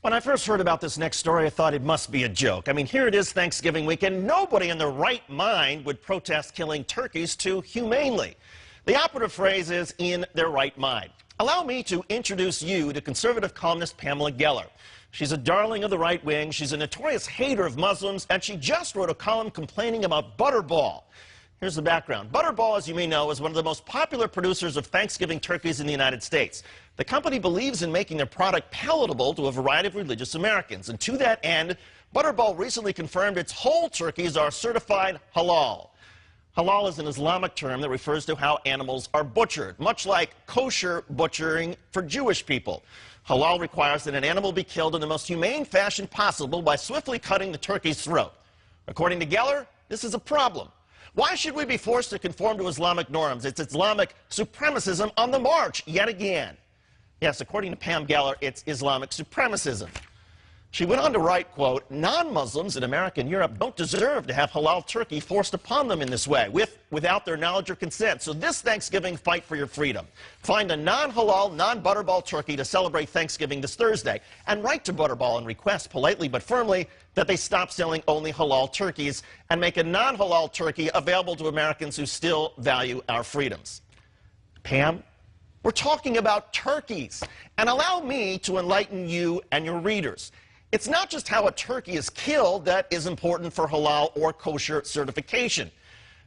When I first heard about this next story, I thought it must be a joke. I mean, here it is Thanksgiving week, and nobody in their right mind would protest killing turkeys too humanely. The operative phrase is in their right mind. Allow me to introduce you to conservative columnist Pamela Geller. She's a darling of the right wing, she's a notorious hater of Muslims, and she just wrote a column complaining about Butterball. Here's the background. Butterball, as you may know, is one of the most popular producers of Thanksgiving turkeys in the United States. The company believes in making their product palatable to a variety of religious Americans. And to that end, Butterball recently confirmed its whole turkeys are certified halal. Halal is an Islamic term that refers to how animals are butchered, much like kosher butchering for Jewish people. Halal requires that an animal be killed in the most humane fashion possible by swiftly cutting the turkey's throat. According to Geller, this is a problem. Why should we be forced to conform to Islamic norms? It's Islamic supremacism on the march yet again. Yes, according to Pam Geller, it's Islamic supremacism. She went on to write, quote, non-Muslims in America and Europe don't deserve to have halal turkey forced upon them in this way, without their knowledge or consent. So this Thanksgiving, fight for your freedom. Find a non-halal, non-Butterball turkey to celebrate Thanksgiving this Thursday, and write to Butterball and request politely but firmly that they stop selling only halal turkeys and make a non-halal turkey available to Americans who still value our freedoms. Pam, we're talking about turkeys, and allow me to enlighten you and your readers. It's not just how a turkey is killed that is important for halal or kosher certification.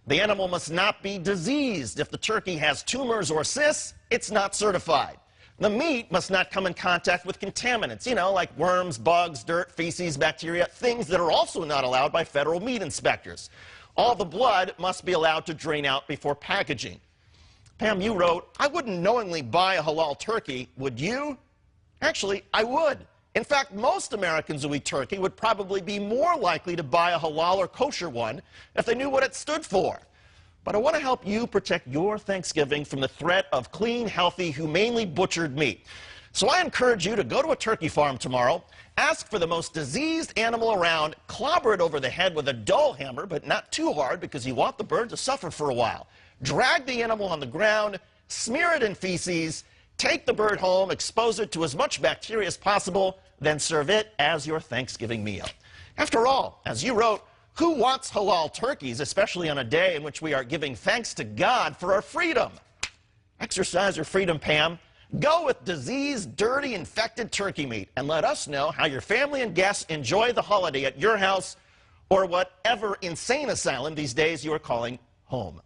The animal must not be diseased. If the turkey has tumors or cysts, it's not certified. The meat must not come in contact with contaminants, like worms, bugs, dirt, feces, bacteria, things that are also not allowed by federal meat inspectors. All the blood must be allowed to drain out before packaging. Pam, you wrote, I wouldn't knowingly buy a halal turkey, would you? Actually, I would. In fact, most Americans who eat turkey would probably be more likely to buy a halal or kosher one if they knew what it stood for. But I want to help you protect your Thanksgiving from the threat of clean, healthy, humanely butchered meat. So I encourage you to go to a turkey farm tomorrow, ask for the most diseased animal around, clobber it over the head with a dull hammer, but not too hard because you want the bird to suffer for a while. Drag the animal on the ground, smear it in feces, take the bird home, expose it to as much bacteria as possible, then serve it as your Thanksgiving meal. After all, as you wrote, who wants halal turkeys, especially on a day in which we are giving thanks to God for our freedom? Exercise your freedom, Pam. Go with diseased, dirty, infected turkey meat, and let us know how your family and guests enjoy the holiday at your house or whatever insane asylum these days you are calling home.